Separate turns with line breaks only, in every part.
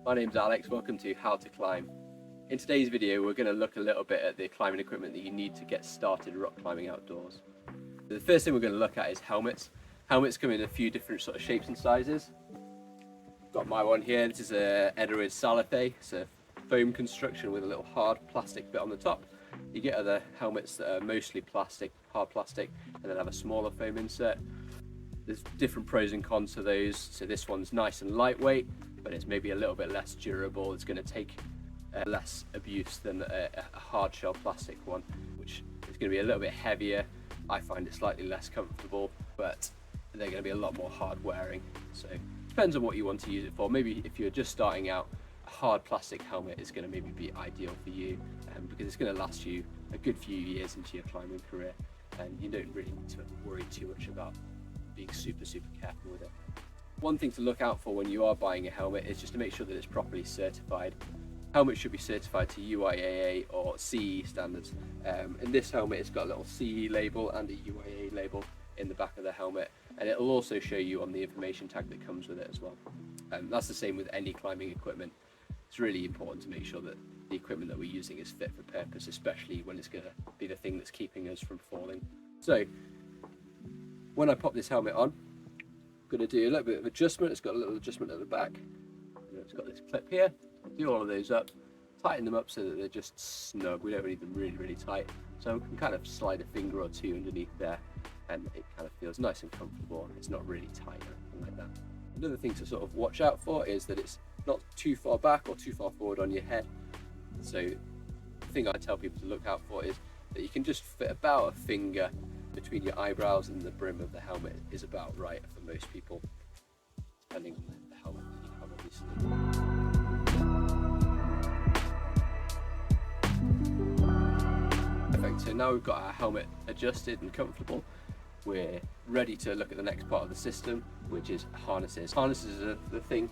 My name's Alex, welcome to How to Climb. In today's video we're going to look a little bit at the climbing equipment that you need to get started rock climbing outdoors. The first thing we're going to look at is helmets. Helmets come in a few different sort of shapes and sizes. Got my one here, this is a Eduard Salifé. It's a foam construction with a little hard plastic bit on the top. You get other helmets that are mostly plastic, hard plastic, and then have a smaller foam insert. There's different pros and cons to those. So this one's nice and lightweight, but it's maybe a little bit less durable. It's going to take less abuse than a hard shell plastic one, which is going to be a little bit heavier. I find it slightly less comfortable, but they're going to be a lot more hard wearing. So it depends on what you want to use it for. Maybe if you're just starting out, a hard plastic helmet is going to maybe be ideal for you, because it's going to last you a good few years into your climbing career, and you don't really need to worry too much about being super careful with it. One thing to look out for when you are buying a helmet is just to make sure that it's properly certified. Helmets should be certified to UIAA or CE standards. In this helmet it's got a little CE label and a UIAA label in the back of the helmet, and it'll also show you on the information tag that comes with it as well. That's the same with any climbing equipment. It's really important to make sure that the equipment that we're using is fit for purpose, especially when it's going to be the thing that's keeping us from falling. So when I pop this helmet on, I'm going to do a little bit of adjustment. It's got a little adjustment at the back. It's got this clip here. Do all of those up, tighten them up so that they're just snug. We don't need them really tight. So we can kind of slide a finger or two underneath there, and it kind of feels nice and comfortable. It's not really tight or anything like that. Another thing to sort of watch out for is that it's not too far back or too far forward on your head. So the thing I tell people to look out for is that you can just fit about a finger between your eyebrows and the brim of the helmet is about right for most people, depending on the helmet that you have, obviously. Perfect, so now we've got our helmet adjusted and comfortable, we're ready to look at the next part of the system, which is harnesses. Harnesses are the thing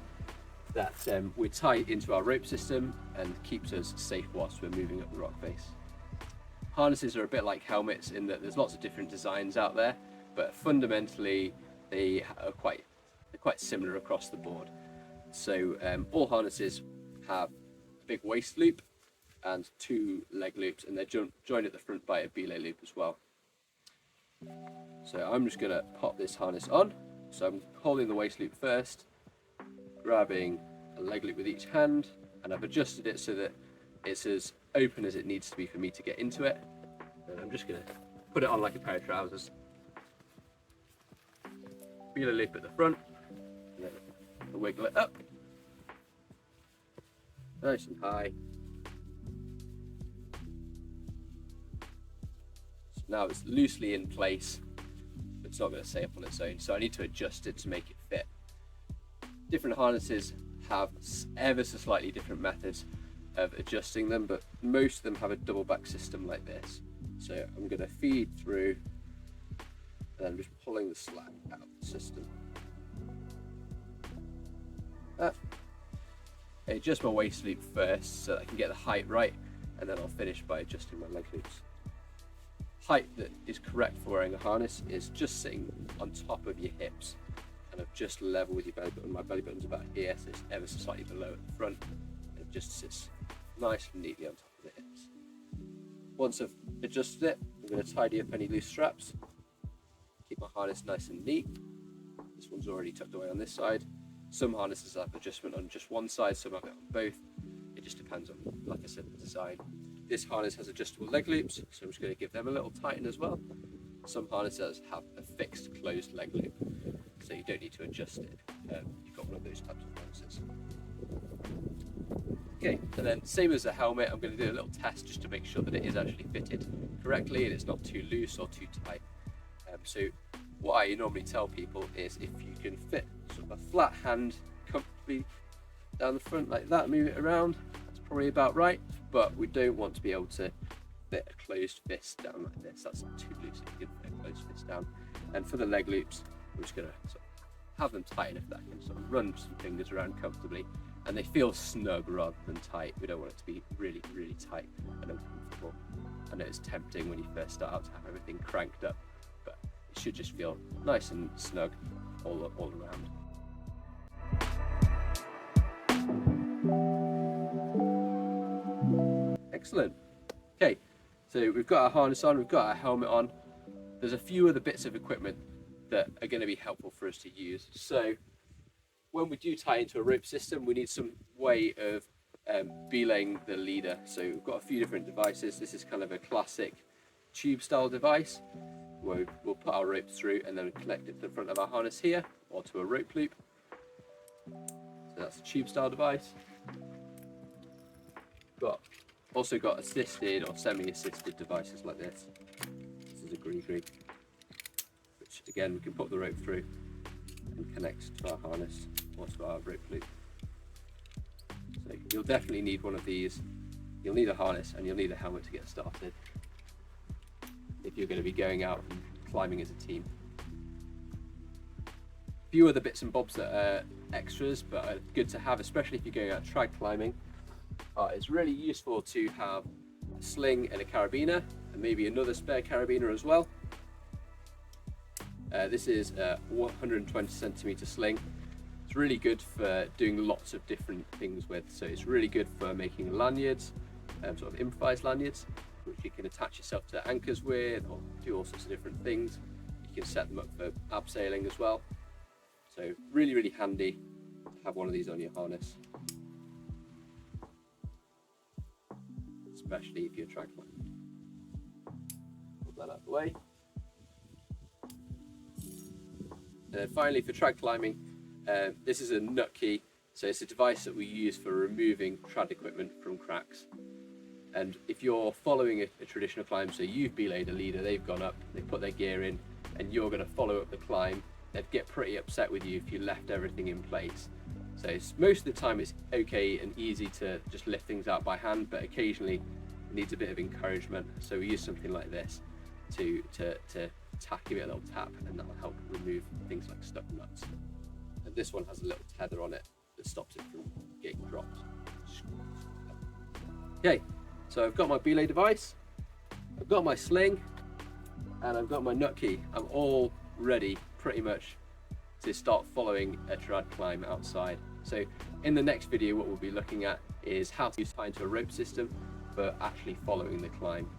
that we tie into our rope system and keeps us safe whilst we're moving up the rock face. Harnesses are a bit like helmets in that there's lots of different designs out there, but fundamentally they're quite similar across the board. So all harnesses have a big waist loop and two leg loops, and they're joined at the front by a belay loop as well. So I'm just going to pop this harness on. So I'm holding the waist loop first, grabbing a leg loop with each hand, and I've adjusted it so that it's as open as it needs to be for me to get into it. And I'm just going to put it on like a pair of trousers. Belay loop at the front, and then wiggle it up, nice and high. So now it's loosely in place, but it's not going to stay up on its own, so I need to adjust it to make it fit. Different harnesses have ever so slightly different methods of adjusting them, but most of them have a double back system like this. So I'm going to feed through, and I'm just pulling the slack out of the system. I adjust my waist loop first so that I can get the height right, and then I'll finish by adjusting my leg loops. Height that is correct for wearing a harness is just sitting on top of your hips, kind of just level with your belly button. My belly button's about here, so it's ever so slightly below at the front, and it just sits nice and neatly on top of the hips. Once I've adjusted it, I'm going to tidy up any loose straps, keep my harness nice and neat. This one's already tucked away on this side. Some harnesses have adjustment on just one side, some have it on both. It just depends on, like I said, the design. This harness has adjustable leg loops, so I'm just going to give them a little tighten as well. Some harnesses have a fixed closed leg loop, so you don't need to adjust it. You've got one of those types of harnesses. Okay, and then same as the helmet, I'm going to do a little test just to make sure that it is actually fitted correctly and it's not too loose or too tight. So what I normally tell people is if you can fit sort of a flat hand comfortably down the front like that, move it around, that's probably about right, but we don't want to be able to fit a closed fist down like this. That's too loose if you can fit a closed fist down. And for the leg loops, I'm just going to sort of have them tight enough that I can sort of run some fingers around comfortably, and they feel snug rather than tight. We don't want it to be really tight and uncomfortable. I know it's tempting when you first start out to have everything cranked up, but it should just feel nice and snug all around. Excellent. Okay, so we've got our harness on, we've got our helmet on. There's a few other bits of equipment that are going to be helpful for us to use. So when we do tie into a rope system, we need some way of belaying the leader. So we've got a few different devices. This is kind of a classic tube style device where we'll put our rope through and then connect it to the front of our harness here or to a rope loop. So that's a tube style device. Also got assisted or semi-assisted devices like this. This is a gree-gree, which again we can put the rope through and connect to our harness or to our rope loop. So you'll definitely need one of these. You'll need a harness and you'll need a helmet to get started if you're going to be going out and climbing as a team. A few other bits and bobs that are extras but are good to have, especially if you're going out trad climbing. It's really useful to have a sling and a carabiner and maybe another spare carabiner as well. This is a 120 centimeter sling. It's really good for doing lots of different things with. So it's really good for making lanyards, sort of improvised lanyards, which you can attach yourself to anchors with or do all sorts of different things. You can set them up for abseiling as well. So really, really handy to have one of these on your harness, especially if you're trad climbing. Put that out of the way. And then finally, for trad climbing, this is a nut key. So it's a device that we use for removing trad equipment from cracks. And if you're following a traditional climb, so you've belayed a leader, they've gone up, they put their gear in, and you're going to follow up the climb, they'd get pretty upset with you if you left everything in place. So most of the time it's okay and easy to just lift things out by hand, but occasionally it needs a bit of encouragement. So we use something like this to give it a little tap, and that'll help remove things like stuck nuts. And this one has a little tether on it that stops it from getting dropped. Okay, so I've got my belay device, I've got my sling, and I've got my nut key. I'm all ready pretty much to start following a trad climb outside. So in the next video, what we'll be looking at is how to tie into a rope system for actually following the climb.